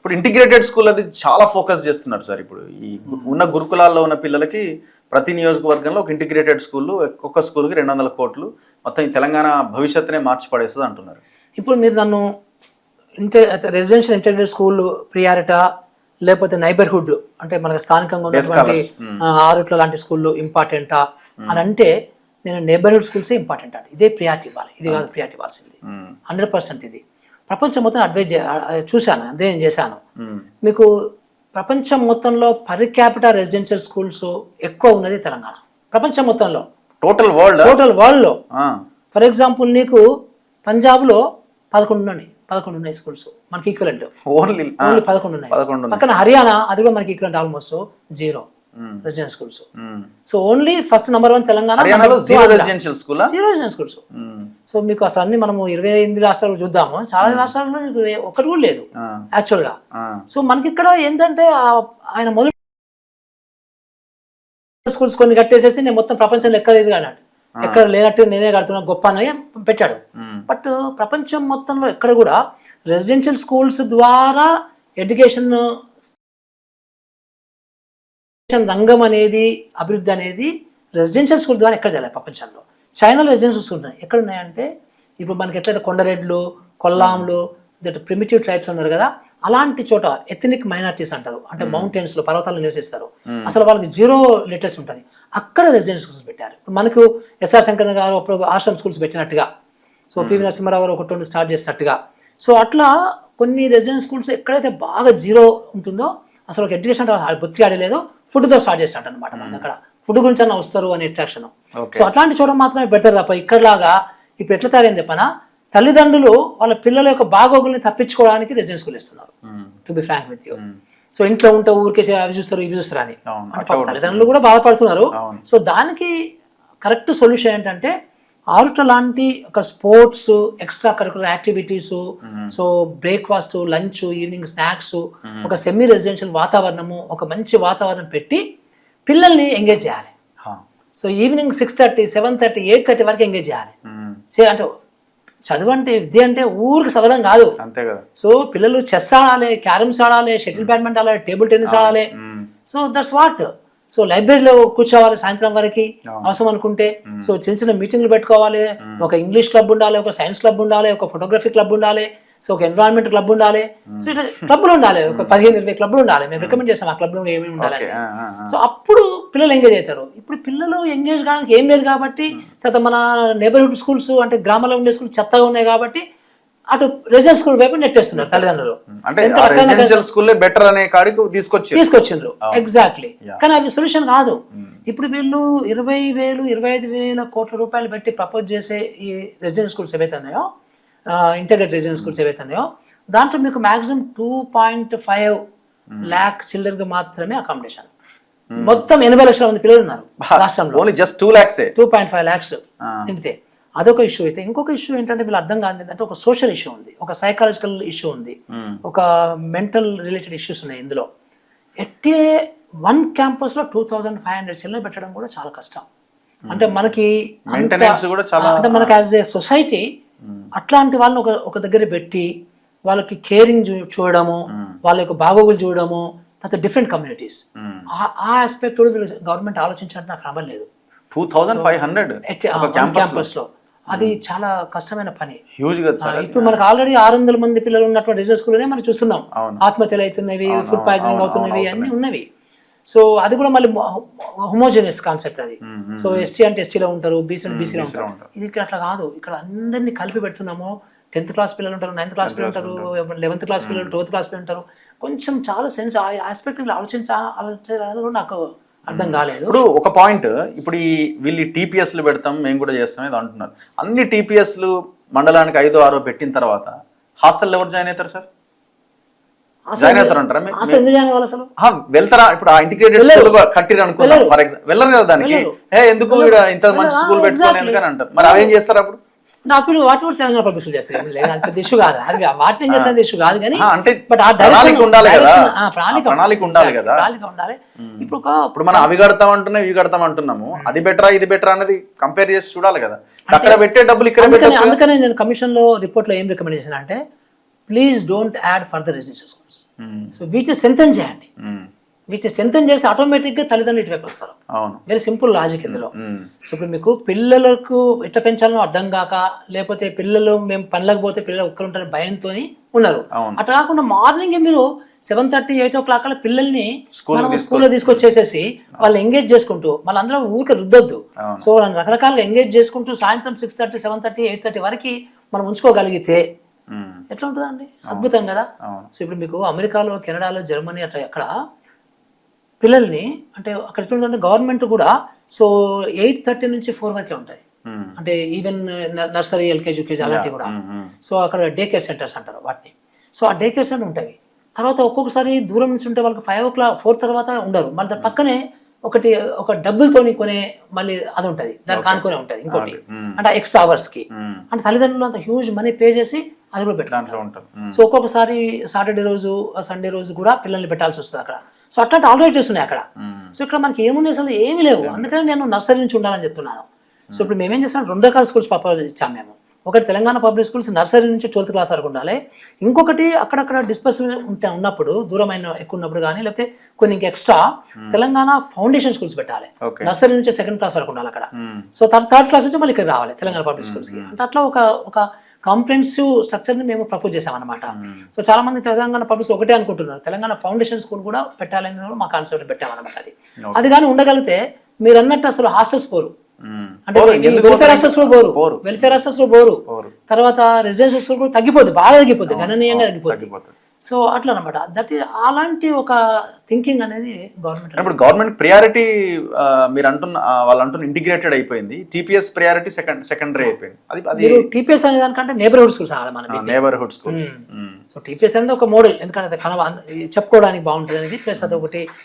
ఇప్పుడు integrated school అది చాలా ఫోకస్ చేస్తున్నారు సార్. ఇప్పుడు ఈ ఉన్న గురుకులాల్లో ఉన్న పిల్లలకి ప్రతి నియోజకవర్గంలో ఒక ఇంటిగ్రేటెడ్ స్కూల్, ఒక్కొక్క స్కూల్కి 200 కోట్లు, మొత్తం ఈ తెలంగాణ భవిష్యత్తునే మార్చి పడేస్తుంది అంటున్నారు. ఇప్పుడు మీరు నన్ను రెసిడెన్షియల్ ఇంటిగ్రేటెడ్ స్కూల్ ప్రియారిటా లేకపోతే నైబర్హుడ్ అంటే మనకు స్థానికంగా ఉన్నటువంటి ఆరుట్ల లాంటి స్కూళ్ళు ఇంపార్టెంటా అని అంటే నేను నైబర్హుడ్ స్కూల్సే ఇంపార్టెంట్ అండి. ఇదే ప్రియారిటీ ఇవ్వాలి, ఇది కాదు ప్రియారిటీ ఇవ్వాల్సింది. 100% ఇది ప్రపంచం మొత్తం అడ్వైజ్ చూశాను, అధ్యయనం చేశాను. మీకు ప్రపంచం మొత్తంలో పర్ క్యాపిటల్ రెసిడెన్షియల్ స్కూల్స్ ఎక్కువ ఉన్నది తెలంగాణ. ప్రపంచం మొత్తంలో టోటల్ వరల్డ్ లో ఫర్ ఎగ్జాంపుల్ నీకు పంజాబ్లో 11 ఉన్నాయి స్కూల్స్ మనకి ఈక్వలెంట్. ఓన్లీ 11 ఉన్నాయి. పక్కన హర్యానా, అది కూడా మనకి equivalent almost 0 residential schools. So only first number 1 Telangana, 0 residential schools. So మీకు అసలు అన్ని మనము 28 రాష్ట్రాలు చూద్దాము, చాలా రాష్ట్రాల్లో ఒకటి కూడా లేదు యాక్చువల్ గా. సో మనకి ఇక్కడ ఏంటంటే ఆయన మొదటి స్కూల్స్ కొన్ని కట్టేసేసి నేను మొత్తం ప్రపంచంలో ఎక్కలేదు అన్నాడు, ఎక్కడ లేనట్టు నేనే కడుతున్నా గొప్ప అని పెట్టాడు. బట్ ప్రపంచం మొత్తంలో ఎక్కడ కూడా రెసిడెన్షియల్ స్కూల్స్ ద్వారా ఎడ్యుకేషన్ రంగం అనేది అభివృద్ధి అనేది రెసిడెన్షియల్ స్కూల్ ద్వారా ఎక్కడ జరగాలి ప్రపంచంలో. చైనాలో రెసిడెన్షియల్ స్కూల్ ఉన్నాయి. ఎక్కడ ఉన్నాయంటే ఇప్పుడు మనకి ఎట్లయితే కొండరెడ్లు, కొల్లాంలు, ప్రిమిటివ్ ట్రైబ్స్ ఉన్నారు కదా, అలాంటి చోట ఎథనిక్ మైనారిటీస్ అంటారు, అంటే మౌంటైన్స్ లో పర్వతాలు నివసిస్తారు, అసలు వాళ్ళకి 0 లిటరసీ ఉంటుంది. అక్కడ రెసిడెన్షియల్ స్కూల్స్ పెట్టారు. మనకు ఎస్ఆర్ శంకర్ గారు అప్పుడు ఆశ్రమ్ స్కూల్స్ పెట్టినట్టుగా, సో పివి నరసింహారావు గారు ఒకటి 2 స్టార్ట్ చేసినట్టుగా. సో అట్లా కొన్ని రెసిడెన్షియల్ స్కూల్స్ ఎక్కడైతే బాగా 0 ఉంటుందో అసలు ఒక ఎడ్యుకేషన్ బొత్తి ఆడలేదు, ఫుడ్తో స్టార్ట్ చేసినట్టు అనమాట. మనకి అక్కడ ఫుడ్ గురించి అన్న వస్తారు అనే అట్రాక్షన్. సో అట్లాంటి చోట మాత్రమే పెడతారు తప్ప ఇక్కడలాగా ఇప్పుడు ఎట్లా తయారైంది చెప్పనా, తల్లిదండ్రులు వాళ్ళ పిల్లల యొక్క బాగోగుల్ని తప్పించుకోవడానికి రెసిడెన్షియల్ స్కూల్ ఇస్తున్నారు. To be frank with you. So ఇంట్లో ఉంటే ఊరికే అవి చూస్తారు ఇవి చూస్తారు అని తల్లిదండ్రులు కూడా బాధపడుతున్నారు. సో దానికి కరెక్ట్ సొల్యూషన్ ఏంటంటే ఆరుట్ల లాంటి ఒక sports, extra curricular activities, so breakfast, lunch, evening snacks, ఒక సెమీ రెసిడెన్షియల్ వాతావరణము, ఒక మంచి వాతావరణం పెట్టి పిల్లల్ని ఎంగేజ్ చేయాలి. సో ఈవినింగ్ 6:30, 7:30, 8:30 వరకు ఎంగేజ్ చేయాలి. అంటే చదువు అంటే విద్య అంటే ఊరికి చదవడం కాదు. సో పిల్లలు చెస్ ఆడాలి, క్యారమ్స్ ఆడాలి, షటిల్ బ్యాడ్మింటన్ ఆడాలి, టేబుల్ టెన్నిస్ ఆడాలి. So that's what. సో లైబ్రరీలో కూర్చోవాలి సాయంత్రం వరకు అవసరం అనుకుంటే. సో చిన్న చిన్న మీటింగ్లు పెట్టుకోవాలి, ఒక ఇంగ్లీష్ క్లబ్ ఉండాలి, ఒక సైన్స్ క్లబ్ ఉండాలి, ఒక ఫోటోగ్రఫీ క్లబ్ ఉండాలి, సో ఒక ఎన్విరాన్మెంట్ క్లబ్ ఉండాలి. సో ఇట్లా క్లబ్లు ఉండాలి, ఒక 15-20 క్లబ్లు ఉండాలి. మేము రికమెండ్ చేస్తాం ఆ క్లబ్లో ఏమేమి ఉండాలంటే. సో అప్పుడు పిల్లలు ఎంగేజ్ అవుతారు. ఇప్పుడు పిల్లలు ఎంగేజ్ కావడానికి ఏం లేదు కాబట్టి, తర్వాత మన నైబర్హుడ్ స్కూల్స్ అంటే గ్రామాల్లో ఉండే స్కూల్ చెత్తగా ఉన్నాయి కాబట్టి అటు రెసిడెన్షియల్ స్కూల్ వైపు నెట్టేస్తున్నారు తల్లిదండ్రులు. తీసుకొచ్చిండ్రు ఎగ్జాక్ట్లీ. కానీ అవి సొల్యూషన్ కాదు. ఇప్పుడు వీళ్ళు 20,000, 25,000 కోట్ల రూపాయలు పెట్టి ప్రపోజ్ చేసే ఈ రెసిడెన్షియల్ స్కూల్స్ ఏవైతే ఉన్నాయో, ఇంటర్గ్రేటెడ్ రెసిడెన్షియల్ స్కూల్స్ ఏవైతే ఉన్నాయో, దాంట్లో మీకు మాక్సిమం 2.5 lakh చిల్డ్రన్కి మాత్రమే అకామిడేషన్. మొత్తం 80 లక్షల మంది పిల్లలు ఉన్నారు రాష్ట్రంలో, 2.5 lakhs తింటే. అదొక ఇష్యూ. అయితే ఇంకొక ఇష్యూ ఏంటంటే వీళ్ళు అర్థం కాదు ఏంటంటే ఒక సోషల్ ఇష్యూ ఉంది, ఒక సైకాలజికల్ ఇష్యూ ఉంది, ఒక మెంటల్ రిలేటెడ్ ఇష్యూస్ ఉన్నాయి ఇందులో. ఎట్టే 1 క్యాంపస్లో 2,500 చిల్డ్రన్ పెట్టడం కూడా చాలా కష్టం. అంటే మనకి అంటే మనకి యాజ్ ఏ సొసైటీ అట్లాంటి వాళ్ళని ఒక దగ్గర పెట్టి వాళ్ళకి కేరింగ్ చూడడము, వాళ్ళ యొక్క బాగోగులు చూడడము, తర్వాత డిఫరెంట్ కమ్యూనిటీస్, ఆ ఆస్పెక్ట్ కూడా వీళ్ళు గవర్నమెంట్ ఆలోచించాలంటే నాకు అవ్వలేదు. 2,500 క్యాంపస్ లో అది చాలా కష్టమైన పని. ఇప్పుడు మనకు ఆల్రెడీ 600 మంది పిల్లలు ఉన్నటువంటి రెసిడెన్షియల్ స్కూల్లోనే మనం చూస్తున్నాం ఆత్మహత్యలు అవుతున్నవి, ఫుడ్ పాయిజనింగ్ అవుతున్నవి, అన్ని ఉన్నవి. సో అది కూడా మళ్ళీ హోమోజీనియస్ కాన్సెప్ట్ అది. సో ఎస్టీ అంటే ఎస్టీలో ఉంటారు, బీసీ అంటే బీసీలో ఉంటారు. ఇది ఇక్కడ అట్లా కాదు. ఇక్కడ అందరినీ కలిపి పెడుతున్నాము. 10th క్లాస్ పిల్లలు ఉంటారు, 9th క్లాస్ పిల్లలు ఉంటారు, 11th క్లాస్ పిల్లలు, 12th క్లాస్ పిల్లలు ఉంటారు. కొంచెం చాలా సెన్స్ ఆ ఆస్పెక్ట్ ఆలోచించాలని కూడా నాకు అర్థం కాలేదు. ఇప్పుడు ఒక పాయింట్, ఇప్పుడు ఈ వీళ్ళు టీపీఎస్లు పెడతాం మేము కూడా చేస్తాం ఇది అంటున్నారు. అన్ని టీపీఎస్లు మండలానికి 5-6 పెట్టిన తర్వాత హాస్టల్ ఎవరు జాయిన్ అవుతారు సార్? జాయిన్ అవుతారు అంటారా? వెళ్తారా? ఇప్పుడు ఆ ఇంటిగ్రేటెడ్ స్కూల్ కట్టిరు అనుకున్నాం ఫర్ ఎగ్జాంపుల్, వెళ్ళరు కదా దానికి. ఎందుకు ఇంత మంచి స్కూల్ పెట్టుకోవాలి ఎందుకని అంటారు. మరి అవేం చేస్తారు అప్పుడు? అప్పుడు వాటి కూడా తెలంగాణ పబ్లిష్ చేస్తారు, పెద్ద ఇష్యూ కాదు అది. వాటిని చేసేది ఇష్యూ కాదు కానీ ప్రణాళిక ఉండాలి కదా. ఇప్పుడు మనం అవి కడతాం అంటున్నాం, ఇవి కడతాం అంటున్నాము, అది బెటరా ఇది బెటరా అనేది కంపేర్ చేసి చూడాలి కదా. అక్కడ పెట్టే డబ్బులు ఇక్కడ అందుకనే నేను కమిషన్ లో రిపోర్ట్ లో ఏం రికమెండ్ చేసిన అంటే please don't add further residential schools. So వీటిని స్ట్రెంథెన్ చేయండి. వీటిని స్ట్రెంథెన్ చేస్తే ఆటోమేటిక్గా తల్లిదండ్రులు ఇటువైపు వస్తారు. అవును. వెరీ సింపుల్ లాజిక్ ఇందులో. సో ఇప్పుడు మీకు పిల్లలకు ఎట్లా పెంచాలో అర్థం కాక, లేకపోతే పిల్లలు మేము పనులకు పోతే పిల్లలు ఒక్కరు ఉంటారని భయంతో ఉన్నారు. అట్లా కాకుండా మార్నింగ్ మీరు 7:30, 8 o'clock కల్లా పిల్లల్ని మనం స్కూల్లో తీసుకొచ్చేసేసి వాళ్ళు ఎంగేజ్ చేసుకుంటూ మళ్ళీ అందరూ ఊరికి రుద్దొద్దు. సో వాళ్ళని రకరకాలుగా ఎంగేజ్ చేసుకుంటూ సాయంత్రం 6:30, 7:30, 8:30 వరకు మనం ఉంచుకోగలిగితే ఎట్లా ఉంటుందండి? అద్భుతం కదా. సో ఇప్పుడు మీకు అమెరికాలో, కెనడాలో, జర్మనీ అట్లా అక్కడ పిల్లల్ని అంటే అక్కడ ఎట్లుంటుందంటే గవర్నమెంట్ కూడా సో 8:30 నుంచి 4 వరకే ఉంటాయి. అంటే ఈవెన్ నర్సరీ, ఎల్కేజీ, యూకేజీ అలాంటివి కూడా. సో అక్కడ డే కేర్ సెంటర్స్ అంటారు వాటిని. సో ఆ డే కేర్ సెంటర్ ఉంటాయి. తర్వాత ఒక్కొక్కసారి దూరం నుంచి ఉంటే వాళ్ళకి 5 o'clock, 4 తర్వాత ఉండరు. మళ్ళీ దాని పక్కనే ఒక డబ్బులతోని కొనే మళ్ళీ అది ఉంటుంది, దాన్ని కానుకొనే ఉంటుంది ఇంకోటి, అంటే ఎక్స్ట్రా అవర్స్కి. అంటే తల్లిదండ్రులు అంత హ్యూజ్ మనీ పే చేసి అది కూడా పెట్టుకుంటారు. సో ఒక్కొక్కసారి సాటర్డే రోజు, సండే రోజు కూడా పిల్లల్ని పెట్టాల్సి వస్తుంది అక్కడ. సో అట్లాంటి ఆల్టర్నేటివ్స్ ఉన్నాయి అక్కడ. సో ఇక్కడ మనకి ఏమున్నాయి అసలు ఏమీ లేవు. అందుకని నేను నర్సరీ నుంచి ఉండాలని చెప్తున్నాను. సో ఇప్పుడు మేమేం చేస్తాం, 2 రకాల స్కూల్స్ ప్రపోజ్ ఇచ్చాము మేము. ఒకటి తెలంగాణ పబ్లిక్ స్కూల్స్ నర్సరీ నుంచి 12th క్లాస్ వరకు ఉండాలి. ఇంకొకటి అక్కడక్కడ డిస్పర్స్ ఉన్నప్పుడు, దూరమైన ఎక్కువ ఉన్నప్పుడు కానీ, లేకపోతే కొన్ని ఇంకా ఎక్స్ట్రా తెలంగాణ ఫౌండేషన్ స్కూల్స్ పెట్టాలి. నర్సరీ నుంచి 2nd క్లాస్ వరకు ఉండాలి అక్కడ. సో 3rd క్లాస్ నుంచి మళ్ళీ ఇక్కడ రావాలి తెలంగాణ పబ్లిక్ స్కూల్స్కి. అంటే అట్లా ఒక కాంప్రహెన్సివ్ స్ట్రక్చర్ని మేము ప్రపోజ్ చేసామన్నమాట. సో చాలా మంది తెలంగాణ పబ్లిక్ ఒకటే అనుకుంటున్నారు, తెలంగాణ ఫౌండేషన్ స్కూల్ కూడా పెట్టాలని కూడా మా కాన్సెప్ట్ పెట్టామన్నమాట. అది కానీ ఉండగలిగితే మీరు అన్నట్టు అసలు హాస్టల్స్ పోరు, అంటే వెల్ఫేర్ హాస్టల్స్ లో పోరు, వెల్ఫేర్ హాస్టల్స్ లో పోరు. తర్వాత రెసిడెన్షియల్స్ కూడా తగ్గిపోద్ది, బాగా తగ్గిపోద్ది, గణనీయంగా తగ్గిపోద్ది. సో అట్లా అనమాట. దట్ ఈస్ అలాంటి ఒక థింకింగ్ అనేది గవర్నమెంట్. ఇప్పుడు గవర్నమెంట్ ప్రియారిటీ మీరు అంటున్న వాళ్ళు అంటున్న ఇంటిగ్రేటెడ్ అయిపోయింది, టీపీఎస్ ప్రియారిటీ సెకండరీ అయిపోయింది. అది టీపీఎస్ అనే దానికంటే నేబర్హుడ్ స్కూల్స్ మన నేబర్హుడ్ స్కూల్స్. సో టీపీఎస్ అనేది ఒక మోడల్, ఎందుకంటే చెప్పుకోవడానికి బాగుంటుంది అనేది, ప్లస్ అది ఒకటి